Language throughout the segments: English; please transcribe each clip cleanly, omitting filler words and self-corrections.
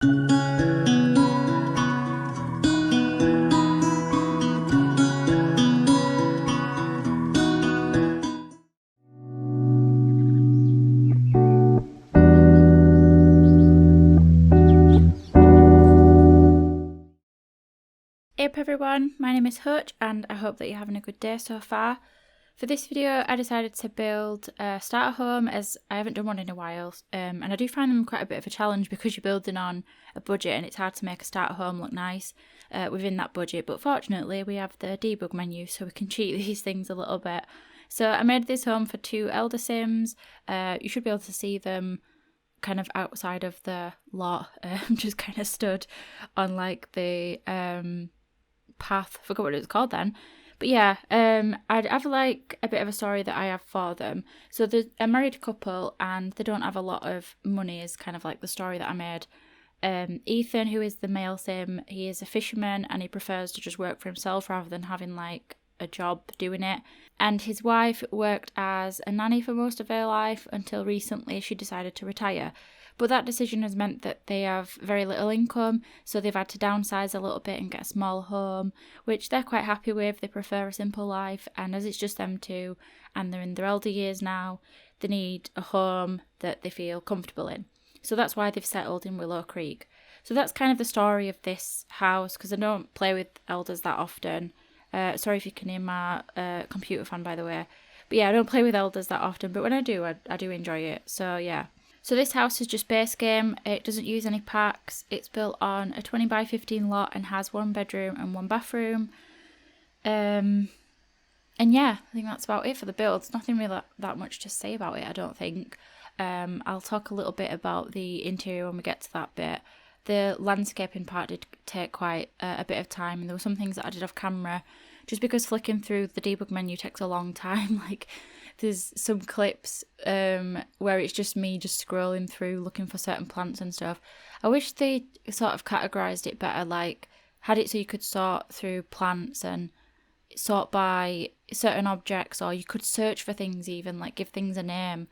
Hey up everyone, my name is Hutch and I hope that you're having a good day so far. For this video I decided to build a starter home as I haven't done one in a while, and I do find them quite a bit of a challenge because you're building on a budget and it's hard to make a starter home look nice within that budget, but fortunately we have the debug menu so we can cheat these things a little bit. So I made this home for 2 elder sims. You should be able to see them kind of outside of the lot, just kind of stood on like the path, forgot what it was called then, but yeah, I'd have like a bit of a story that I have for them. So they're a married couple and they don't have a lot of money is kind of like the story that I made. Ethan, who is the male sim, he is a fisherman and he prefers to just work for himself rather than having like a job doing it, and his wife worked as a nanny for most of her life until recently she decided to retire. But that decision has meant that they have very little income, so they've had to downsize a little bit and get a small home, which they're quite happy with. They prefer a simple life, and as it's just them two, and they're in their elder years now, they need a home that they feel comfortable in. So that's why they've settled in Willow Creek. So that's kind of the story of this house, because I don't play with elders that often. Sorry if you can hear my computer fan, by the way. But yeah, I don't play with elders that often, but when I do, I do enjoy it. So yeah. So this house is just base game. It doesn't use any packs. It's built on a 20 by 15 lot and has 1 bedroom and 1 bathroom. And yeah, I think that's about it for the build. There's nothing really that much to say about it, I don't think. I'll talk a little bit about the interior when we get to that bit. The landscaping part did take quite a bit of time, and there were some things that I did off camera just because flicking through the debug menu takes a long time. Like there's some clips where it's just me just scrolling through looking for certain plants and stuff. I wish they sort of categorized it better, like had it so you could sort through plants and sort by certain objects, or you could search for things, even like give things a name.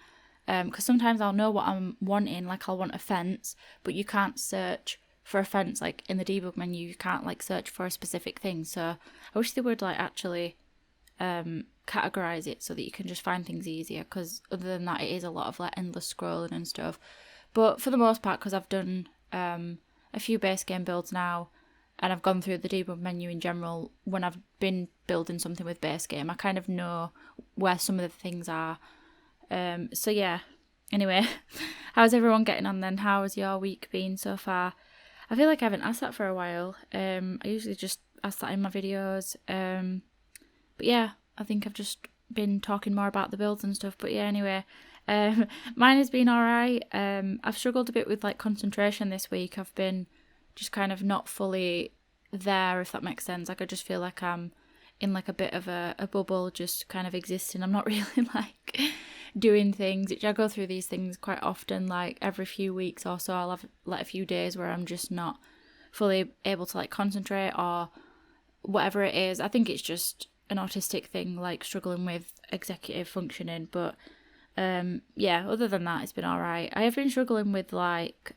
Because sometimes I'll know what I'm wanting, like I'll want a fence, but you can't search for a fence, like in the debug menu you can't like search for a specific thing. So I wish they would like actually categorize it so that you can just find things easier, because other than that it is a lot of like endless scrolling and stuff. But for the most part, because I've done a few base game builds now and I've gone through the debug menu in general when I've been building something with base game, I kind of know where some of the things are. So yeah, anyway, how's everyone getting on then? How has your week been so far? I feel like I haven't asked that for a while. I usually just ask that in my videos. But yeah, I think I've just been talking more about the builds and stuff. But yeah, anyway, mine has been alright. I've struggled a bit with like concentration this week. I've been just kind of not fully there, if that makes sense. Like I just feel like I'm in like a bit of a bubble, just kind of existing. I'm not really like doing things. I go through these things quite often, like every few weeks or so I'll have like a few days where I'm just not fully able to like concentrate or whatever it is. I think it's just an autistic thing, like struggling with executive functioning, but yeah, other than that it's been alright. I have been struggling with like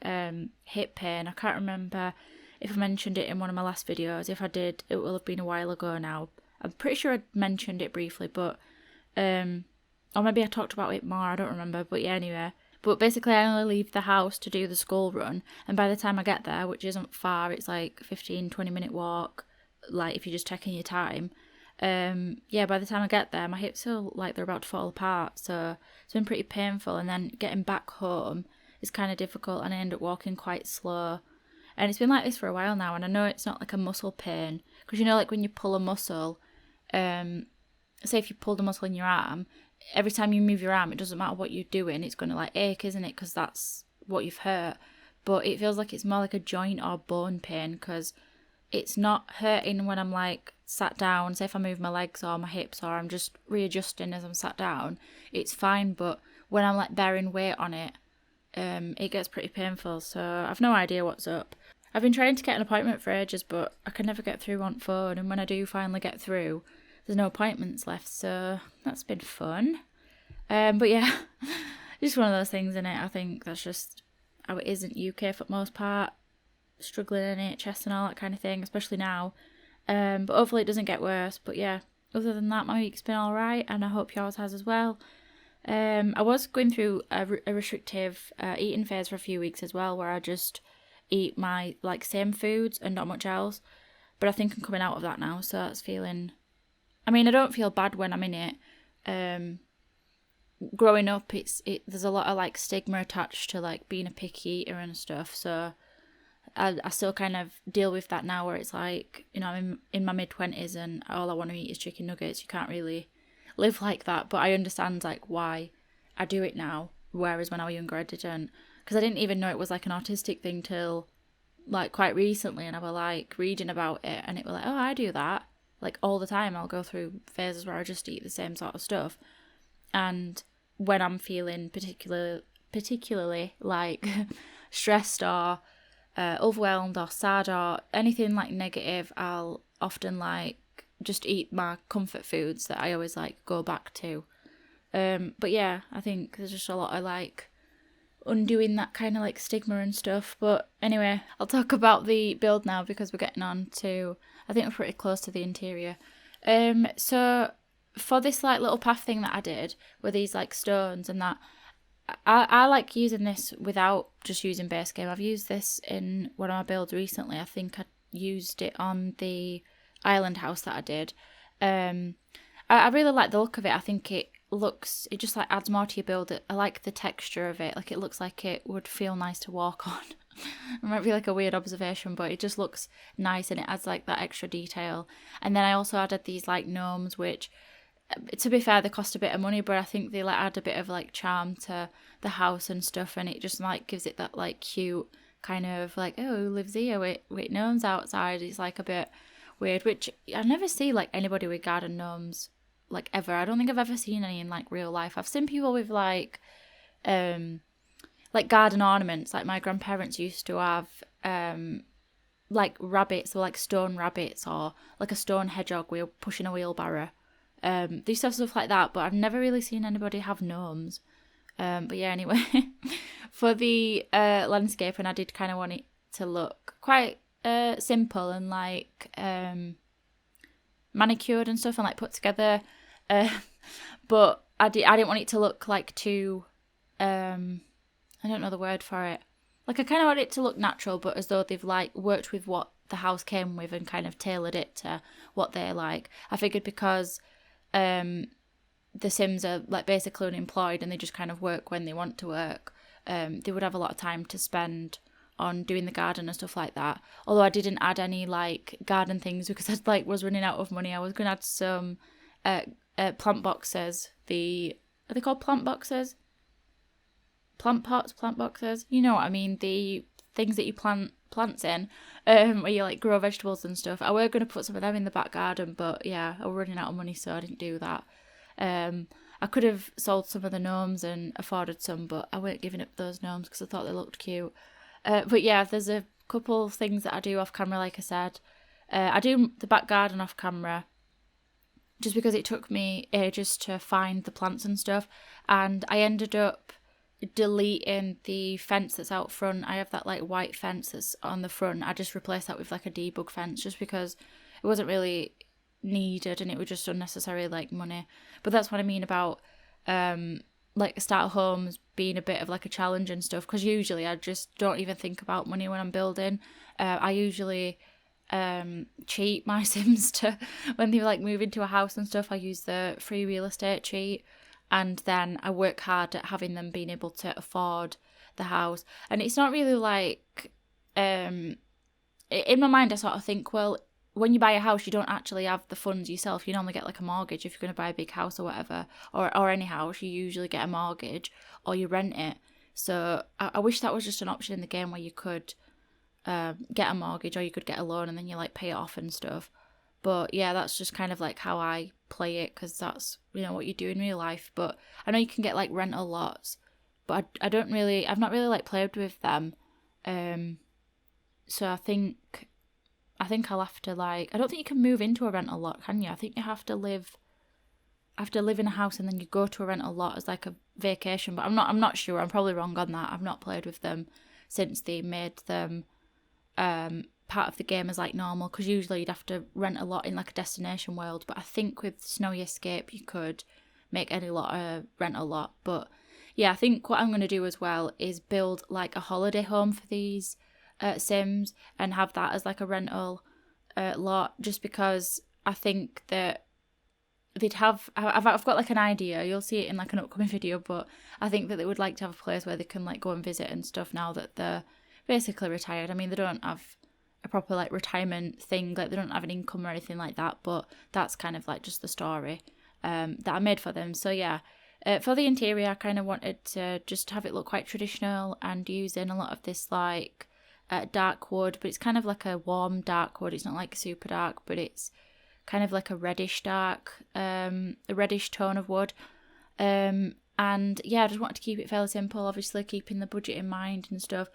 hip pain. I can't remember if I mentioned it in one of my last videos. If I did, it will have been a while ago now. I'm pretty sure I mentioned it briefly, but or maybe I talked about it more, I don't remember, but yeah, anyway. But basically I only leave the house to do the school run, and by the time I get there, which isn't far, it's like 15-20 minute walk, like if you're just taking your time, yeah, by the time I get there my hips feel like they're about to fall apart, so it's been pretty painful. And then getting back home is kind of difficult and I end up walking quite slow, and it's been like this for a while now. And I know it's not like a muscle pain, because you know like when you pull a muscle, say if you pulled a muscle in your arm, every time you move your arm, it doesn't matter what you're doing, it's going to like ache, isn't it, because that's what you've hurt. But it feels like it's more like a joint or bone pain, because it's not hurting when I'm like sat down. Say if I move my legs or my hips, or I'm just readjusting as I'm sat down, it's fine. But when I'm like bearing weight on it, it gets pretty painful. So I've no idea what's up. I've been trying to get an appointment for ages, but I can never get through on phone, and when I do finally get through, there's no appointments left, so that's been fun. But yeah, just one of those things, innit? I think that's just how it is in the UK for the most part. struggling NHS and all that kind of thing, especially now. But hopefully it doesn't get worse. But yeah, other than that, my week's been alright, and I hope yours has as well. I was going through a restrictive eating phase for a few weeks as well, where I just eat my like same foods and not much else. But I think I'm coming out of that now, so that's feeling... I mean, I don't feel bad when I'm in it. Growing up, there's a lot of like stigma attached to like being a picky eater and stuff, so I still kind of deal with that now, where it's like, you know, I'm in my mid-20s and all I want to eat is chicken nuggets. You can't really live like that, but I understand like why I do it now, whereas when I was younger I didn't, because I didn't even know it was like an autistic thing till like quite recently, and I was like reading about it, and it was like, oh, I do that like all the time. I'll go through phases where I just eat the same sort of stuff, and when I'm feeling particularly like stressed or overwhelmed or sad or anything like negative, I'll often like just eat my comfort foods that I always like go back to. But yeah, I think there's just a lot of like undoing that kind of like stigma and stuff. But anyway, I'll talk about the build now, because we're getting on to, I think we're pretty close to the interior. So for this like little path thing that I did with these like stones and that, I like using this without just using base game. I've used this in one of my builds recently. I think I used it on the island house that I did. I really like the look of it. I think it just like adds more to your build. I like the texture of it. Like, it looks like it would feel nice to walk on. It might be like a weird observation, but it just looks nice, and it adds like that extra detail. And then I also added these like gnomes, which, to be fair, they cost a bit of money, but I think they like add a bit of like charm to the house and stuff, and it just like gives it that like cute kind of like, oh, who lives here with gnomes outside. It's like a bit weird, which I never see like anybody with garden gnomes like ever. I don't think I've ever seen any in like real life. I've seen people with like garden ornaments. Like my grandparents used to have like rabbits, or like stone rabbits, or like a stone hedgehog pushing a wheelbarrow. They used to have stuff like that, but I've never really seen anybody have gnomes. But yeah, anyway, for the landscaping, I did kind of want it to look quite simple and like manicured and stuff, and like put together. But I didn't want it to look like too, I don't know the word for it. Like, I kind of want it to look natural, but as though they've like worked with what the house came with and kind of tailored it to what they like. I figured because the Sims are like basically unemployed and they just kind of work when they want to work, they would have a lot of time to spend on doing the garden and stuff like that. Although I didn't add any like garden things because I like was running out of money. I was going to add some plant boxes. Are they called plant boxes? Plant pots, plant boxes? You know what I mean? The things that you plant plants in, where you like grow vegetables and stuff. I were going to put some of them in the back garden, but yeah, I was running out of money, so I didn't do that. I could have sold some of the gnomes and afforded some, but I weren't giving up those gnomes because I thought they looked cute. But yeah, there's a couple of things that I do off camera, like I said. I do the back garden off camera just because it took me ages to find the plants and stuff, and I ended up deleting the fence that's out front. I have that like white fence that's on the front. I just replaced that with like a debug fence just because it wasn't really needed and it was just unnecessary like money. But that's what I mean about like starter homes being a bit of like a challenge and stuff, because usually I just don't even think about money when I'm building. I usually cheat my Sims to when they like move into a house and stuff. I use the free real estate cheat, and then I work hard at having them being able to afford the house. And it's not really like in my mind I sort of think, well, when you buy a house you don't actually have the funds yourself. You normally get like a mortgage if you're going to buy a big house or whatever, or any house. You usually get a mortgage or you rent it. So I wish that was just an option in the game where you could get a mortgage or you could get a loan and then you like pay it off and stuff. But yeah, that's just kind of like how I play it, because that's, you know, what you do in real life. But I know you can get like rental lots, but I've not really like played with them. So I think I'll have to like, I don't think you can move into a rental lot, can you? I think you have to live in a house and then you go to a rental lot as like a vacation. But I'm not sure. I'm probably wrong on that. I've not played with them since they made them part of the game as like normal, because usually you'd have to rent a lot in like a destination world, but I think with Snowy Escape you could make any lot rent a lot. But yeah, I think what I'm going to do as well is build like a holiday home for these Sims and have that as like a rental lot, just because I think that they'd have, I've got like an idea, you'll see it in like an upcoming video, but I think that they would like to have a place where they can like go and visit and stuff now that they're basically retired. I mean, they don't have a proper like retirement thing, like they don't have an income or anything like that, but that's kind of like just the story that I made for them. So yeah, for the interior I kind of wanted to just have it look quite traditional and using a lot of this like dark wood, but it's kind of like a warm dark wood. It's not like super dark, but it's kind of like a reddish dark, a reddish tone of wood. And yeah, I just wanted to keep it fairly simple, obviously keeping the budget in mind and stuff.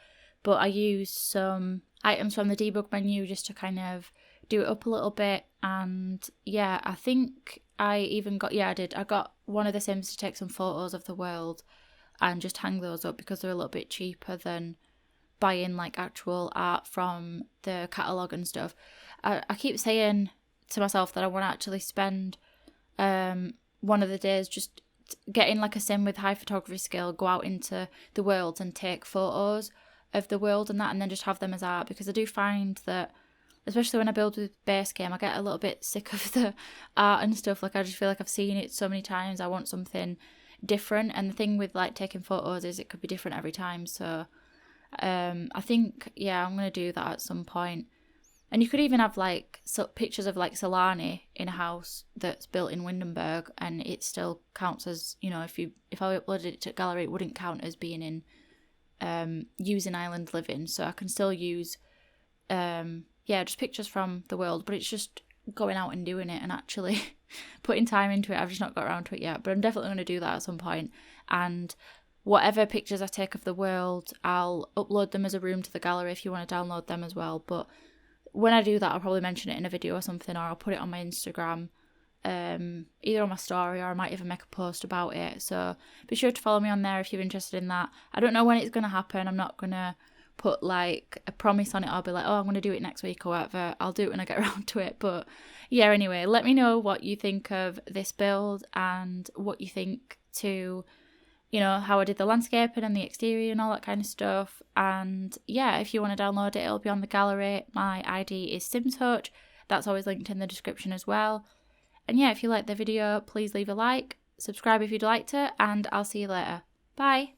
But I used some items from the debug menu just to kind of do it up a little bit. And yeah, I think I even got, I got one of the Sims to take some photos of the world and just hang those up because they're a little bit cheaper than buying like actual art from the catalogue and stuff. I keep saying to myself that I want to actually spend one of the days just getting like a Sim with high photography skill, go out into the world and take photos of the world and that, and then just have them as art, because I do find that, especially when I build with base game, I get a little bit sick of the art and stuff. Like I just feel like I've seen it so many times, I want something different. And the thing with like taking photos is it could be different every time. So I think, yeah, I'm going to do that at some point. And you could even have like pictures of like Solani in a house that's built in Windenburg, and it still counts as, you know, if I uploaded it to gallery, it wouldn't count as being in using island living. So I can still use just pictures from the world, but it's just going out and doing it and actually putting time into it. I've just not got around to it yet, but I'm definitely going to do that at some point. And whatever pictures I take of the world, I'll upload them as a room to the gallery if you want to download them as well. But when I do that, I'll probably mention it in a video or something, or I'll put it on my Instagram, either on my story, or I might even make a post about it. So be sure to follow me on there if you're interested in that. I don't know when it's going to happen. I'm not going to put like a promise on it. I'll be like, oh, I'm going to do it next week or whatever. I'll do it when I get around to it. But yeah, anyway, let me know what you think of this build and what you think to, you know, how I did the landscaping and the exterior and all that kind of stuff. And yeah, if you want to download it, it'll be on the gallery. My ID is SimsHutch. That's always linked in the description as well. And yeah, if you liked the video, please leave a like, subscribe if you'd like to, and I'll see you later. Bye!